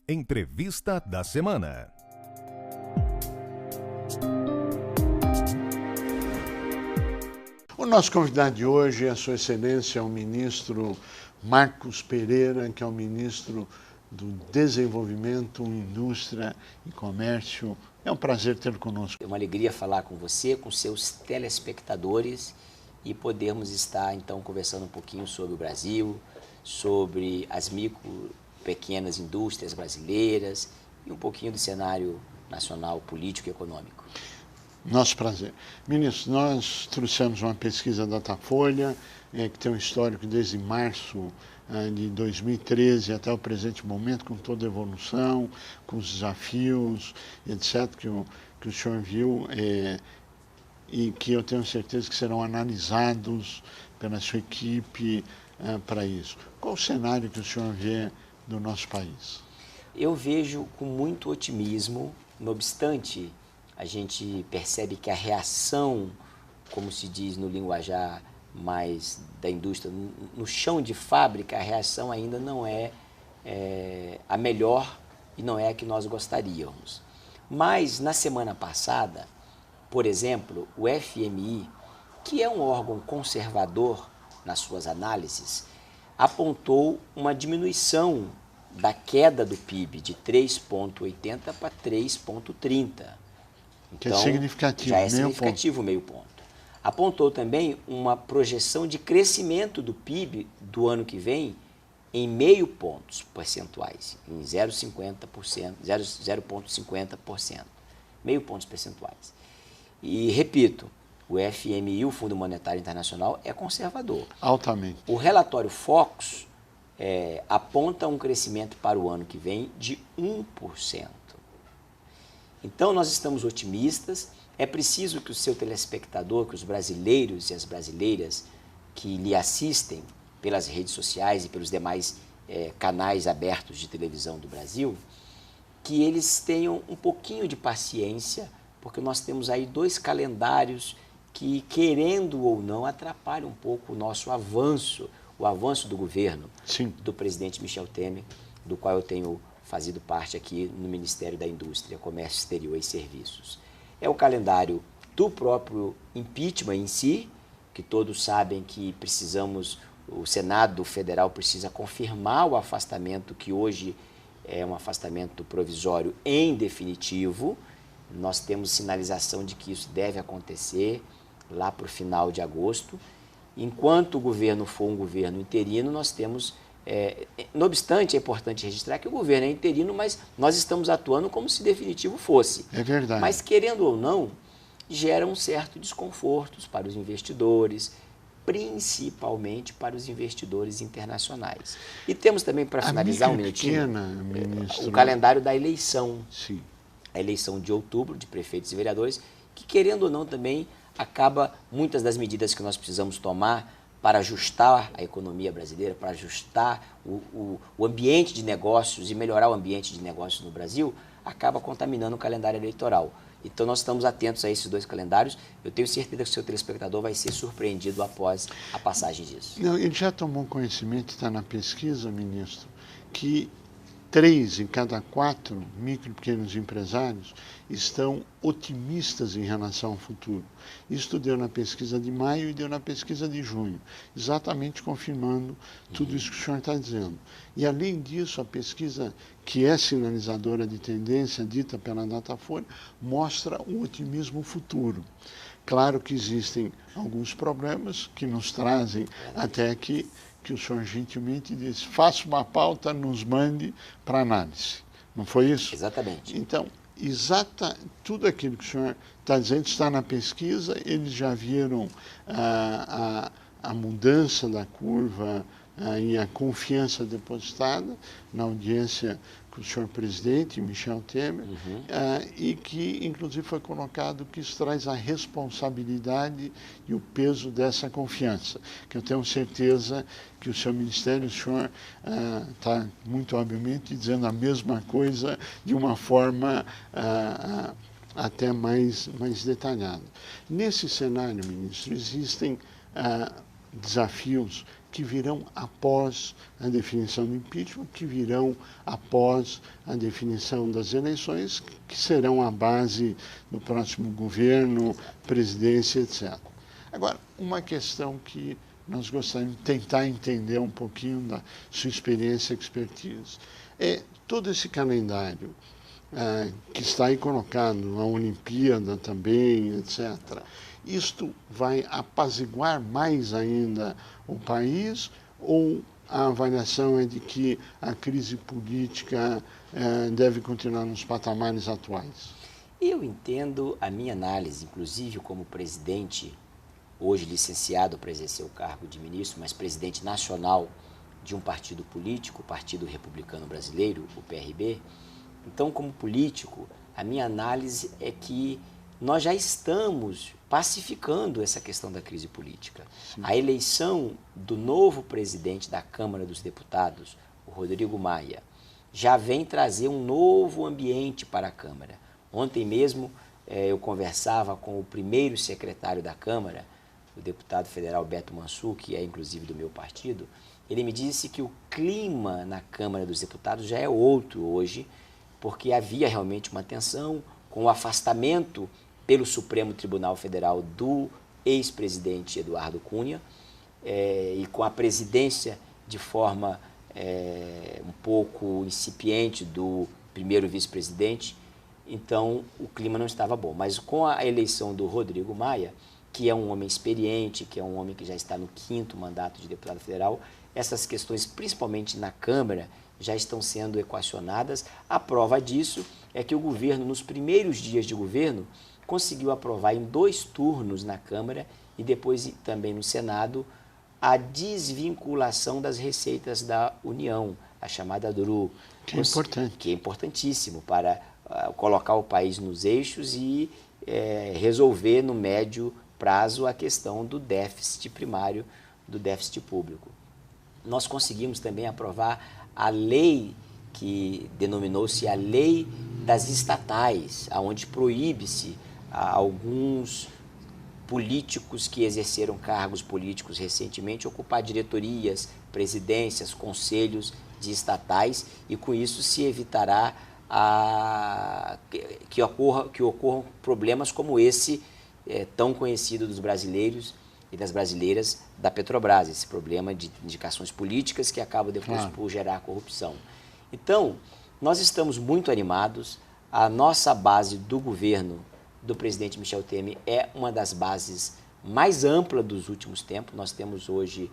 Entrevista da semana. O nosso convidado de hoje é a Sua Excelência, o ministro Marcos Pereira, que é o ministro do Desenvolvimento, Indústria e Comércio. É um prazer tê-lo conosco. É uma alegria falar com você, com seus telespectadores e podermos estar então conversando um pouquinho sobre o Brasil, sobre as pequenas indústrias brasileiras e um pouquinho do cenário nacional, político e econômico. Nosso prazer. Ministro, nós trouxemos uma pesquisa da Datafolha, que tem um histórico desde março de 2013 até o presente momento, com toda a evolução, com os desafios, etc., que o senhor viu e que eu tenho certeza que serão analisados pela sua equipe para isso. Qual o cenário que o senhor vê do nosso país? Eu vejo com muito otimismo, não obstante, a gente percebe que a reação, como se diz no linguajar mais da indústria, no chão de fábrica, a reação ainda não é a melhor e não é a que nós gostaríamos. Mas, na semana passada, por exemplo, o FMI, que é um órgão conservador nas suas análises, apontou uma diminuição da queda do PIB de 3,80 para 3,30. Que é significativo, já é significativo, meio ponto. Apontou também uma projeção de crescimento do PIB do ano que vem em meio pontos percentuais, em 0,50%, meio pontos percentuais. E, repito, o FMI, o Fundo Monetário Internacional, é conservador. Altamente. O relatório Focus aponta um crescimento para o ano que vem de 1%. Então, nós estamos otimistas. É preciso que o seu telespectador, que os brasileiros e as brasileiras que lhe assistem pelas redes sociais e pelos demais canais abertos de televisão do Brasil, que eles tenham um pouquinho de paciência, porque nós temos aí 2 calendários que, querendo ou não, atrapalham um pouco o nosso avanço, o avanço do governo. Sim. Do presidente Michel Temer, do qual eu tenho fazido parte aqui no Ministério da Indústria, Comércio Exterior e Serviços. É o calendário do próprio impeachment em si, que todos sabem que o Senado Federal precisa confirmar o afastamento, que hoje é um afastamento provisório em definitivo. Nós temos sinalização de que isso deve acontecer lá para o final de agosto. Enquanto o governo for um governo interino, nós temos... não obstante, é importante registrar que o governo é interino, mas nós estamos atuando como se definitivo fosse. É verdade. Mas, querendo ou não, gera um certo desconforto para os investidores, principalmente para os investidores internacionais. E temos também, para finalizar um minutinho, o calendário da eleição. Sim. A eleição de outubro, de prefeitos e vereadores, que, querendo ou não, também acaba muitas das medidas que nós precisamos tomar para ajustar a economia brasileira, para ajustar o ambiente de negócios e melhorar o ambiente de negócios no Brasil, acaba contaminando o calendário eleitoral. Então, nós estamos atentos a esses 2 calendários. Eu tenho certeza que o seu telespectador vai ser surpreendido após a passagem disso. Não, ele já tomou conhecimento, está na pesquisa, ministro, que 3 em cada 4 micro e pequenos empresários estão otimistas em relação ao futuro. Isso deu na pesquisa de maio e deu na pesquisa de junho, exatamente confirmando tudo isso que o senhor está dizendo. E, além disso, a pesquisa, que é sinalizadora de tendência, dita pela Datafolha, mostra um otimismo futuro. Claro que existem alguns problemas que nos trazem até aqui, que o senhor gentilmente disse, faça uma pauta, nos mande para análise. Não foi isso? Exatamente. Então, tudo aquilo que o senhor está dizendo está na pesquisa, eles já viram a mudança da curva e a confiança depositada na audiência com o senhor presidente, Michel Temer, e que, inclusive, foi colocado que isso traz a responsabilidade e o peso dessa confiança, que eu tenho certeza que o seu ministério, o senhor está muito obviamente dizendo a mesma coisa de uma forma até mais detalhada. Nesse cenário, ministro, existem desafios que virão após a definição do impeachment, que virão após a definição das eleições, que serão a base do próximo governo, presidência, etc. Agora, uma questão que nós gostaríamos de tentar entender um pouquinho da sua experiência e expertise. É todo esse calendário que está aí colocado, na Olimpíada também, etc. Isto vai apaziguar mais ainda o país ou a avaliação é de que a crise política deve continuar nos patamares atuais? Eu entendo a minha análise, inclusive como presidente, hoje licenciado para exercer o cargo de ministro, mas presidente nacional de um partido político, o Partido Republicano Brasileiro, o PRB. Então, como político, a minha análise é que nós já estamos pacificando essa questão da crise política. Sim. A eleição do novo presidente da Câmara dos Deputados, o Rodrigo Maia, já vem trazer um novo ambiente para a Câmara. Ontem mesmo eu conversava com o primeiro secretário da Câmara, o deputado federal Beto Mansur, que é inclusive do meu partido. Ele me disse que o clima na Câmara dos Deputados já é outro hoje, porque havia realmente uma tensão com o afastamento pelo Supremo Tribunal Federal do ex-presidente Eduardo Cunha e com a presidência de forma um pouco incipiente do primeiro vice-presidente. Então, o clima não estava bom. Mas com a eleição do Rodrigo Maia, que é um homem experiente, que é um homem que já está no 5º mandato de deputado federal, essas questões, principalmente na Câmara, já estão sendo equacionadas. A prova disso é que o governo, nos primeiros dias de governo, conseguiu aprovar em 2 turnos na Câmara e depois também no Senado a desvinculação das receitas da União, a chamada DRU. Que é importante. Que é importantíssimo para colocar o país nos eixos e resolver no médio prazo a questão do déficit primário, do déficit público. Nós conseguimos também aprovar a lei que denominou-se a Lei das Estatais, onde proíbe-se a alguns políticos que exerceram cargos políticos recentemente ocupar diretorias, presidências, conselhos de estatais, e com isso se evitará que ocorram problemas como esse tão conhecido dos brasileiros e das brasileiras da Petrobras, esse problema de indicações políticas que acaba depois por gerar corrupção. Então, nós estamos muito animados. A nossa base do governo do presidente Michel Temer é uma das bases mais amplas dos últimos tempos. Nós temos hoje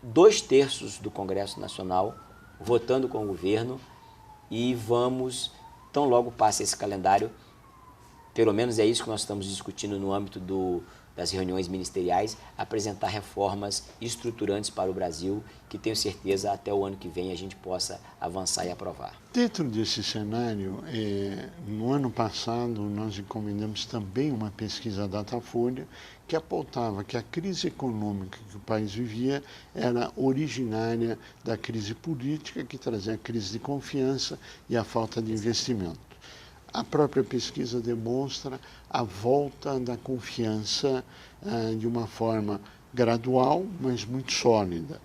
2/3 do Congresso Nacional votando com o governo e vamos, tão logo passe esse calendário, pelo menos é isso que nós estamos discutindo no âmbito das reuniões ministeriais, apresentar reformas estruturantes para o Brasil, que tenho certeza até o ano que vem a gente possa avançar e aprovar. Dentro desse cenário, no ano passado nós encomendamos também uma pesquisa Datafolha que apontava que a crise econômica que o país vivia era originária da crise política, que trazia a crise de confiança e a falta de investimento. A própria pesquisa demonstra a volta da confiança de uma forma gradual, mas muito sólida.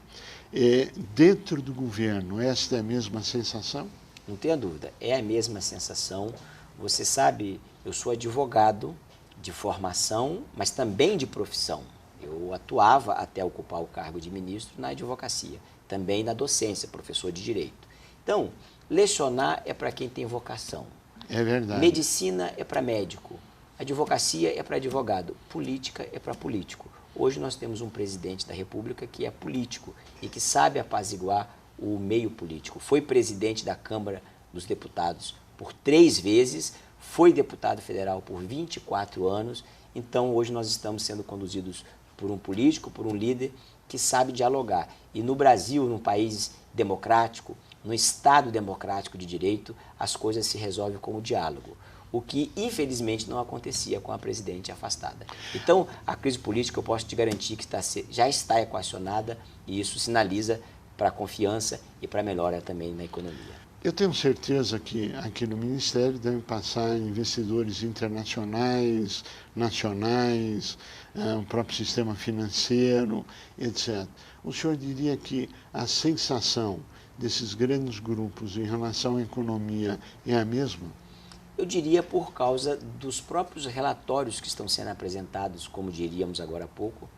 Dentro do governo, esta é a mesma sensação? Não tenha dúvida, é a mesma sensação. Você sabe, eu sou advogado de formação, mas também de profissão. Eu atuava até ocupar o cargo de ministro na advocacia, também na docência, professor de direito. Então, lecionar é para quem tem vocação. É verdade. Medicina é para médico, advocacia é para advogado, política é para político. Hoje nós temos um presidente da República que é político e que sabe apaziguar o meio político. Foi presidente da Câmara dos Deputados por 3 vezes, foi deputado federal por 24 anos, então hoje nós estamos sendo conduzidos por um político, por um líder que sabe dialogar. E no Brasil, num país democrático, no Estado democrático de direito, as coisas se resolvem com o diálogo, o que infelizmente não acontecia com a presidente afastada. Então, a crise política, eu posso te garantir que já está equacionada e isso sinaliza para a confiança e para a melhora também na economia. Eu tenho certeza que aqui no Ministério devem passar investidores internacionais, nacionais, o próprio sistema financeiro, etc. O senhor diria que a sensação desses grandes grupos em relação à economia é a mesma? Eu diria por causa dos próprios relatórios que estão sendo apresentados, como dizíamos agora há pouco,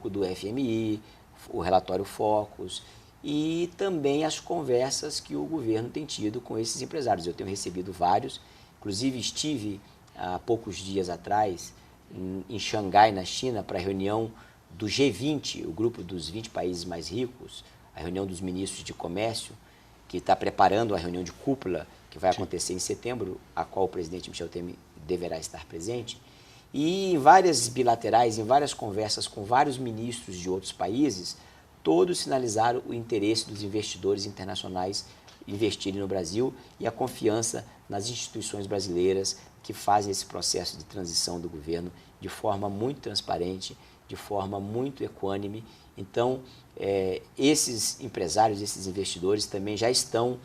do FMI, o relatório Focus, e também as conversas que o governo tem tido com esses empresários. Eu tenho recebido vários, inclusive estive há poucos dias atrás em Xangai, na China, para a reunião do G20, o grupo dos 20 países mais ricos, a reunião dos ministros de comércio, que está preparando a reunião de cúpula, que vai acontecer em setembro, a qual o presidente Michel Temer deverá estar presente. E em várias bilaterais, em várias conversas com vários ministros de outros países, todos sinalizaram o interesse dos investidores internacionais investirem no Brasil e a confiança nas instituições brasileiras que fazem esse processo de transição do governo de forma muito transparente, de forma muito equânime. Então, esses empresários, esses investidores também já estão,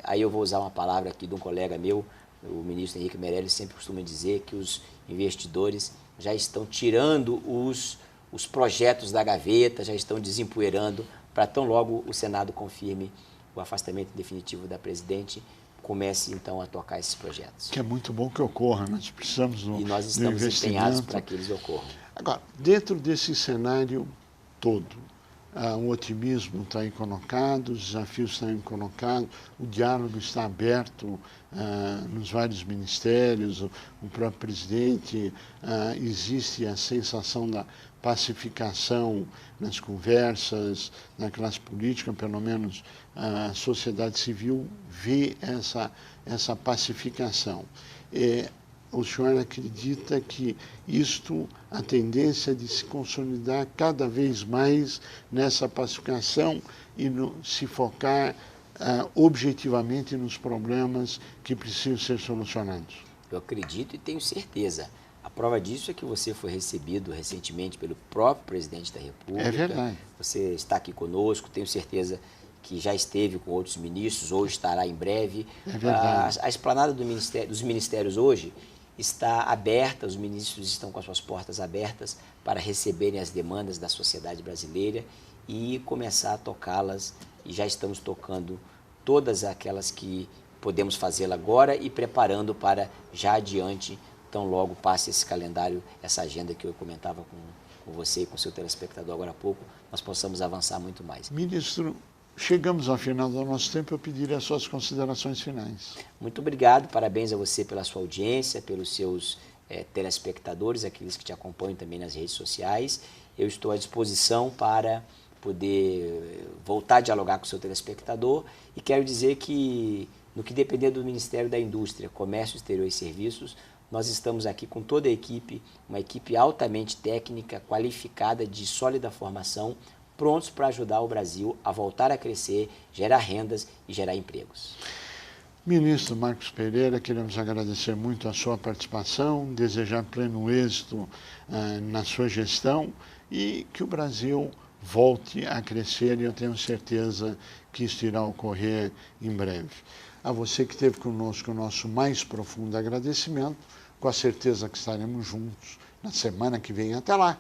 aí eu vou usar uma palavra aqui de um colega meu, o ministro Henrique Meirelles sempre costuma dizer que os investidores já estão tirando os projetos da gaveta, já estão desempoeirando, para tão logo o Senado confirme o afastamento definitivo da presidente, comece então a tocar esses projetos. Que é muito bom que ocorra, nós precisamos do investimento. E nós estamos empenhados para que eles ocorram. Agora, dentro desse cenário todo, o otimismo está aí colocado, os desafios estão aí colocados, o diálogo está aberto nos vários ministérios, o próprio presidente, existe a sensação da pacificação nas conversas, na classe política, pelo menos a sociedade civil vê essa pacificação. O senhor acredita que a tendência de se consolidar cada vez mais nessa pacificação e se focar objetivamente nos problemas que precisam ser solucionados? Eu acredito e tenho certeza. A prova disso é que você foi recebido recentemente pelo próprio presidente da República. É verdade. Você está aqui conosco, tenho certeza que já esteve com outros ministros, hoje estará em breve. É verdade. A esplanada dos ministérios hoje está aberta, os ministros estão com as suas portas abertas para receberem as demandas da sociedade brasileira e começar a tocá-las, e já estamos tocando todas aquelas que podemos fazê-la agora e preparando para já adiante, tão logo passe esse calendário, essa agenda que eu comentava com você e com o seu telespectador agora há pouco, nós possamos avançar muito mais. Ministro, chegamos ao final do nosso tempo, eu pediria as suas considerações finais. Muito obrigado, parabéns a você pela sua audiência, pelos seus telespectadores, aqueles que te acompanham também nas redes sociais. Eu estou à disposição para poder voltar a dialogar com o seu telespectador e quero dizer que, no que depender do Ministério da Indústria, Comércio Exterior e Serviços, nós estamos aqui com toda a equipe, uma equipe altamente técnica, qualificada, de sólida formação, prontos para ajudar o Brasil a voltar a crescer, gerar rendas e gerar empregos. Ministro Marcos Pereira, queremos agradecer muito a sua participação, desejar pleno êxito na sua gestão e que o Brasil volte a crescer, e eu tenho certeza que isso irá ocorrer em breve. A você que esteve conosco, o nosso mais profundo agradecimento, com a certeza que estaremos juntos na semana que vem. Até lá!